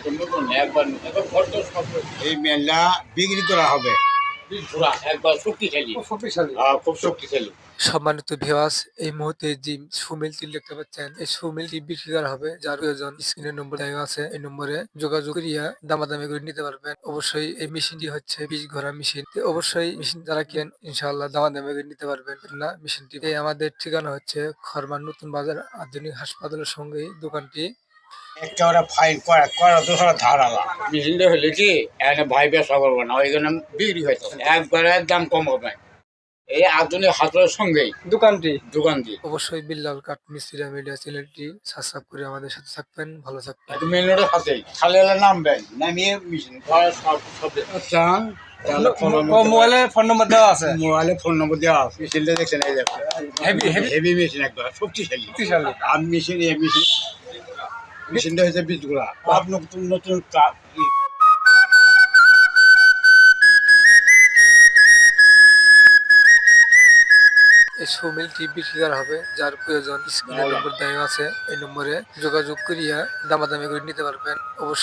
একদম নতুন একবার একবার ফটো সব এই মেলা বিক্রি করা হবে। ঘোরা একবার শক্তিশালী খুব শক্তিশালী। সম্মানিত ভিউয়ার্স, এই মুহূর্তে যে সুমিলটি দেখতে পাচ্ছেন, এই সুমিলটি বিক্রি করা হবে। যার প্রয়োজন স্ক্রিনের নম্বর দেওয়া আছে, এই নম্বরে যোগাযোগ করিয়া দামাদামি করে নিতে পারবেন। অবশ্যই এই মেশিনটি হচ্ছে 20 ঘোড়া মেশিন। অবশ্যই মেশিন যারা কেন ইনশাআল্লাহ দামাদামি করে নিতে পারবেন না মেশিনটি। আমাদের ঠিকানা হচ্ছে খরমান নতুন বাজার আধুনিক হাসপাতালের সঙ্গেই দোকানটি। একটা ওরা ফাইন করা করা তো সারা ধারালা। মেশিনটা হলে কি এখানে ভাই ব্যবসা করবো না, ওই জন্য বিক্রি হয়েছে একবারে দাম কম হবে। এই আধুনিক হাসপাতালের সঙ্গেই দোকান দিয়ে। অবশ্যই বিল্লাল কাঠ মিস্ত্রি মিডিয়া চ্যানেলটি সাবস্ক্রাইব করে আমাদের সাথে থাকবেন। ভালো থাকবেন। মেন রোডের সাথেই খালি এলা নামবেন, নামিয়ে মেশিন চান। মোবাইলে ফোন নম্বর দেওয়া আছে। মোবাইলে ফোন নম্বর দেওয়া আছে। মেশিনটা দেখছেন, এই দেখো হেভি হেভি হেভি মেশিন, একবার শক্তিশালী। শক্তিশালী। আর মেশিন এই মেশিনটা হচ্ছে 20 ঘোড়া। সব নতুন নতুন এই সুমিলটি বিক্রি করা হবে। যার প্রয়োজন স্ক্রিনের নম্বর দেওয়া আছে, এই নম্বরে যোগাযোগ করিয়া দামাদামি করে নিতে পারবেন। অবশ্যই